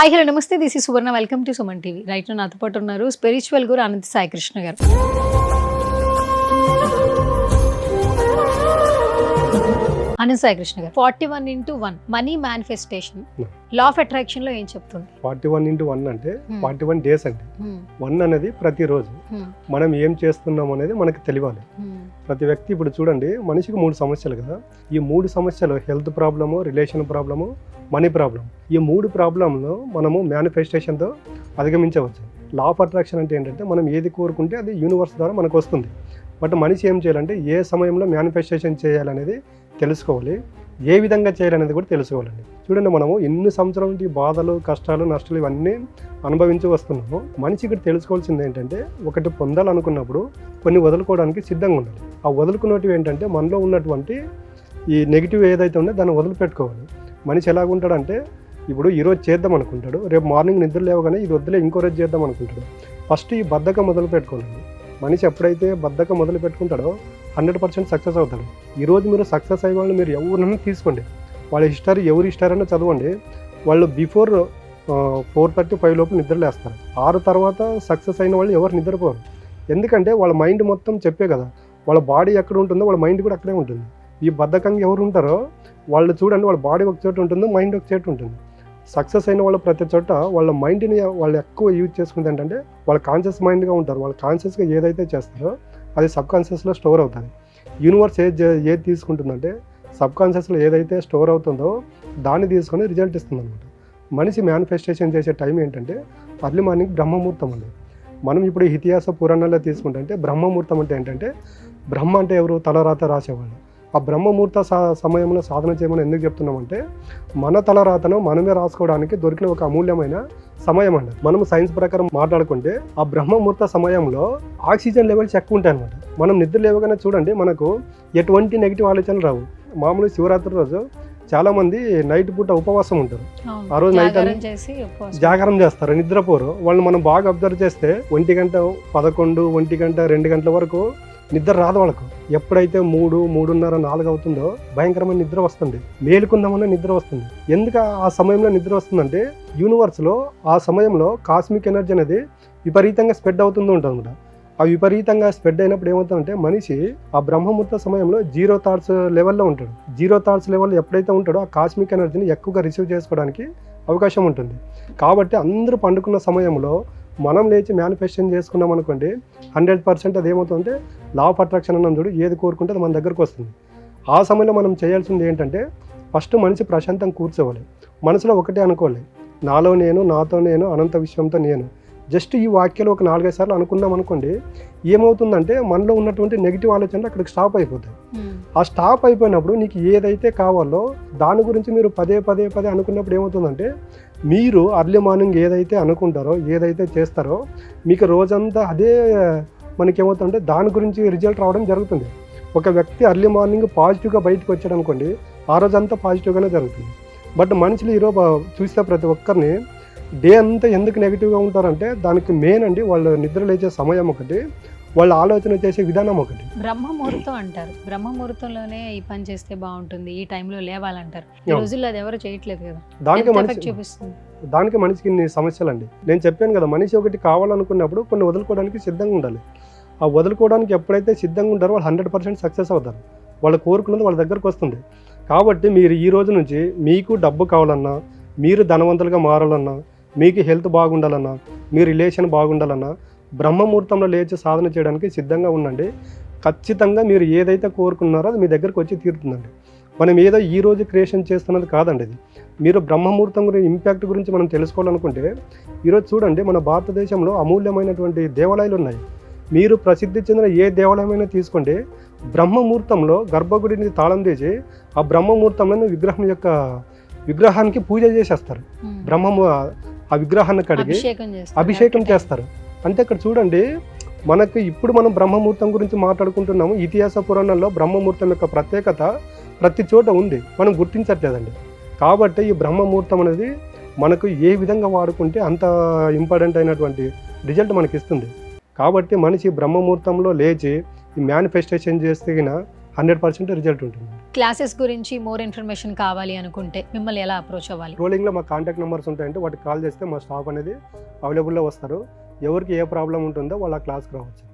Hi hello నమస్తే, this is Suvarna. Welcome to Suman TV. Right నా నాతో పాటు ఉన్నారు స్పిరిచువల్ గురు అనంత సాయి కృష్ణ గారు. అనంత సాయి కృష్ణ గారు, 41x1 money manifestation law of attraction లో ఏం చెప్తుంది? 41x1 అంటే 41 డేస్ అండి. 1 అనేది ప్రతిరోజు మనం ఏం చేస్తున్నాం అనేది మనకి తెలియాలి. ప్రతి వ్యక్తి ఇప్పుడు చూడండి, మనిషికి 3 సమస్యలు కదా. ఈ 3 సమస్యలు health problem, relation problem, money problem. ఈ 3 ప్రాబ్లంలో మనము మేనిఫెస్టేషన్తో అధిగమించవచ్చు. లా ఆఫ్ అట్రాక్షన్ అంటే ఏంటంటే మనం ఏది కోరుకుంటే అది యూనివర్స్ ద్వారా మనకు వస్తుంది. బట్ మనిషి ఏం చేయాలంటే ఏ సమయంలో మేనిఫెస్టేషన్ చేయాలనేది తెలుసుకోవాలి, ఏ విధంగా చేయాలనేది కూడా తెలుసుకోవాలండి. చూడండి, మనము ఎన్ని సంవత్సరాల నుండి బాధలు, కష్టాలు, నష్టాలు ఇవన్నీ అనుభవించి వస్తున్నాము. మనిషి ఇక్కడ తెలుసుకోవాల్సింది ఏంటంటే, ఒకటి పొందాలనుకున్నప్పుడు కొన్ని వదులుకోవడానికి సిద్ధంగా ఉండాలి. ఆ వదులుకున్నవి ఏంటంటే మనలో ఉన్నటువంటి ఈ నెగిటివ్ ఏదైతే ఉందో దాన్ని వదిలిపెట్టుకోవాలి. మనిషి ఎలాగుంటాడంటే, ఇప్పుడు ఈరోజు చేద్దాం అనుకుంటాడు, రేపు మార్నింగ్ నిద్ర లేవగానే ఇది వద్దులే ఇంకో రోజు చేద్దాం అనుకుంటాడు. ఫస్ట్ ఈ బద్ధకం మొదలు పెట్టుకోండి. మనిషి ఎప్పుడైతే బద్ధకం మొదలు పెట్టుకుంటాడో 100% సక్సెస్ అవుతాడు. ఈరోజు మీరు సక్సెస్ అయ్యే వాళ్ళు మీరు ఎవరినైనా తీసుకోండి, వాళ్ళ హిస్టరీ ఎవరి హిస్టరీ అయినా చదవండి. వాళ్ళు బిఫోర్ 4:30-5 లోపు నిద్రలేస్తారు. 6 తర్వాత సక్సెస్ అయిన వాళ్ళు ఎవరు నిద్రపోరు. ఎందుకంటే వాళ్ళ మైండ్ మొత్తం చెప్పే కదా, వాళ్ళ బాడీ ఎక్కడ ఉంటుందో వాళ్ళ మైండ్ కూడా అక్కడే ఉంటుంది. ఈ బద్ధకంగా ఎవరు ఉంటారో వాళ్ళు చూడండి, వాళ్ళ బాడీ ఒక చోట ఉంటుందో మైండ్ ఒక చోట ఉంటుంది. సక్సెస్ అయిన వాళ్ళు ప్రతి చోట వాళ్ళ మైండ్ని వాళ్ళు ఎక్కువ యూజ్ చేసుకుంది ఏంటంటే వాళ్ళు కాన్షియస్ మైండ్గా ఉంటారు. వాళ్ళు కాన్షియస్గా ఏదైతే చేస్తారో అది సబ్ కాన్షియస్లో స్టోర్ అవుతుంది. యూనివర్స్ ఏది తీసుకుంటుందంటే సబ్ కాన్షియస్లో ఏదైతే స్టోర్ అవుతుందో దాన్ని తీసుకొని రిజల్ట్ ఇస్తుంది అనమాట. మనిషి మేనిఫెస్టేషన్ చేసే టైం ఏంటంటే అర్లీ మార్నింగ్ బ్రహ్మముహూర్తం అండి. మనం ఇప్పుడు ఇతిహాస పురాణాల్లో తీసుకుంటే బ్రహ్మముహూర్తం అంటే ఏంటంటే, బ్రహ్మ అంటే ఎవరు? తలరాత రాసేవాళ్ళు. ఆ బ్రహ్మముహూర్త సమయంలో సాధన చేయమని ఎందుకు చెప్తున్నామంటే, మన తలరాతను మనమే రాసుకోవడానికి దొరికిన ఒక అమూల్యమైన సమయం అండి. మనం సైన్స్ ప్రకారం మాట్లాడుకుంటే ఆ బ్రహ్మముహూర్త సమయంలో ఆక్సిజన్ లెవెల్స్ ఎక్కువ ఉంటాయి అనమాట. మనం నిద్ర లేవగానే చూడండి, మనకు ఎటువంటి నెగిటివ్ ఆలోచనలు రావు. మామూలు శివరాత్రి రోజు చాలా మంది నైట్ పూట ఉపవాసం ఉంటారు. ఆ రోజు నైట్ జాగరం చేస్తారు, నిద్రపోరు. వాళ్ళు మనం బాగా అబ్జర్వ్ చేస్తే 1 గంట 11, 1 గంట 2 గంటల వరకు నిద్ర రాదు వాళ్ళకు. ఎప్పుడైతే 3, 3:30, 4 అవుతుందో భయంకరమైన నిద్ర వస్తుంది. మేలుకుందామన్న నిద్ర వస్తుంది. ఎందుకు ఆ సమయంలో నిద్ర వస్తుందంటే, యూనివర్స్లో ఆ సమయంలో కాస్మిక్ ఎనర్జీ అనేది విపరీతంగా స్ప్రెడ్ అవుతుందో ఉంటుంది అనమాట. ఆ విపరీతంగా స్ప్రెడ్ అయినప్పుడు ఏమవుతుందంటే, మనిషి ఆ బ్రహ్మముహూర్త సమయంలో 0 థాట్స్ లెవెల్లో ఉంటాడు. 0 థాట్స్ లెవెల్లో ఎప్పుడైతే ఉంటాడో ఆ కాస్మిక్ ఎనర్జీని ఎక్కువగా రిసీవ్ చేసుకోవడానికి అవకాశం ఉంటుంది. కాబట్టి అందరూ పండుకున్న సమయంలో మనం లేచి మేనిఫెస్టేషన్ చేసుకున్నాం అనుకోండి, 100% అది ఏమవుతుందంటే లా ఆఫ్ అట్రాక్షన్ అన్నాం చూడు, ఏది కోరుకుంటే అది మన దగ్గరకు వస్తుంది. ఆ సమయంలో మనం చేయాల్సింది ఏంటంటే, ఫస్ట్ మనిషి ప్రశాంతంగా కూర్చోవాలి. మనసులో ఒకటే అనుకోవాలి, నాలో నేను, నాతో నేను, అనంత విశ్వంతో నేను. జస్ట్ ఈ వాక్యాలు ఒక 4-5 సార్లు అనుకున్నాం అనుకోండి, ఏమవుతుందంటే మనలో ఉన్నటువంటి నెగిటివ్ ఆలోచనలు అక్కడికి స్టాప్ అయిపోతాయి. ఆ స్టాప్ అయిపోయినప్పుడు నీకు ఏదైతే కావాలో దాని గురించి మీరు పదే అనుకున్నప్పుడు ఏమవుతుందంటే, మీరు అర్లీ మార్నింగ్ ఏదైతే అనుకుంటారో, ఏదైతే చేస్తారో, మీకు రోజంతా అదే మనకేమవుతుందంటే దాని గురించి రిజల్ట్ రావడం జరుగుతుంది. ఒక వ్యక్తి అర్లీ మార్నింగ్ పాజిటివ్గా బయటకు వచ్చాడు అనుకోండి, ఆ రోజంతా పాజిటివ్గానే జరుగుతుంది. బట్ మనుషులు ఈరోజు చూస్తే ప్రతి ఒక్కరిని డే అంతా ఎందుకు నెగిటివ్గా ఉంటారంటే, దానికి మెయిన్ అండి వాళ్ళు నిద్ర లేచే సమయం ఒకటి, వాళ్ళు ఆలోచన చేసే విధానం ఒకటి. బ్రహ్మముహూర్తం అంటారు. బ్రహ్మముహూర్తంలోనే ఈ పని చేస్తే బాగుంటుంది, ఈ టైంలో లేవాలంటారు. ఈ రోజుల్లో అది ఎవరు చేయట్లేదు కదా. దానికి మనిషికి ఇన్ని సమస్యలు అండి. నేను చెప్పాను కదా, మనిషి ఒకటి కావాలనుకున్నప్పుడు కొన్ని వదులుకోవడానికి సిద్ధంగా ఉండాలి. ఆ వదులుకోవడానికి ఎప్పుడైతే సిద్ధంగా ఉంటారో వాళ్ళు 100% సక్సెస్ అవుతారు. వాళ్ళు కోరుకున్నది వాళ్ళ దగ్గరకు వస్తుంది. కాబట్టి మీరు ఈ రోజు నుంచి మీకు డబ్బు కావాలన్నా, మీరు ధనవంతులుగా మారాలన్నా, మీకు హెల్త్ బాగుండాలన్నా, మీ రిలేషన్ బాగుండాలన్నా, బ్రహ్మముహూర్తంలో లేచి సాధన చేయడానికి సిద్ధంగా ఉండండి. ఖచ్చితంగా మీరు ఏదైతే కోరుకున్నారో అది మీ దగ్గరకు వచ్చి తీరుతుందండి. మనం ఏదో ఈ రోజు క్రియేషన్ చేస్తున్నది కాదండి అది. మీరు బ్రహ్మముహూర్తం గురించి ఇంపాక్ట్ గురించి మనం తెలుసుకోవాలనుకుంటే, ఈరోజు చూడండి, మన భారతదేశంలో అమూల్యమైనటువంటి దేవాలయాలు ఉన్నాయి. మీరు ప్రసిద్ధి చెందిన ఏ దేవాలయమైనా తీసుకోండి, బ్రహ్మముహూర్తంలో గర్భగుడిని తాళం తీసి ఆ బ్రహ్మముహూర్తంలో విగ్రహానికి పూజ చేసేస్తారు. ఆ విగ్రహాన్ని కడిగి అభిషేకం చేస్తారు. అంటే ఇక్కడ చూడండి, మనకు ఇప్పుడు మనం బ్రహ్మముహూర్తం గురించి మాట్లాడుకుంటున్నాము. ఇతిహాస పురాణాల్లో బ్రహ్మముహూర్తం యొక్క ప్రత్యేకత ప్రతి చోట ఉంది, మనం గుర్తించట్లేదండి. కాబట్టి ఈ బ్రహ్మముహూర్తం అనేది మనకు ఏ విధంగా వాడుకుంటే అంత ఇంపార్టెంట్ అయినటువంటి రిజల్ట్ మనకి ఇస్తుంది. కాబట్టి మనిషి బ్రహ్మముహూర్తంలో లేచి ఈ మేనిఫెస్టేషన్ చేస్తే 100% రిజల్ట్ ఉంటుంది. క్లాసెస్ గురించి మోర్ ఇన్ఫర్మేషన్ కావాలి అనుకుంటే మిమ్మల్ని ఎలా అప్రోచ్ అవ్వాలి? రోలింగ్లో మా కాంటాక్ట్ నెంబర్స్ ఉంటాయంటే వాటికి కాల్ చేస్తే మా స్టాఫ్ అనేది అవైలబుల్లో వస్తారు. ఎవరికి ఏ ప్రాబ్లం ఉంటుందో వాళ్ళ క్లాస్కి రావచ్చు.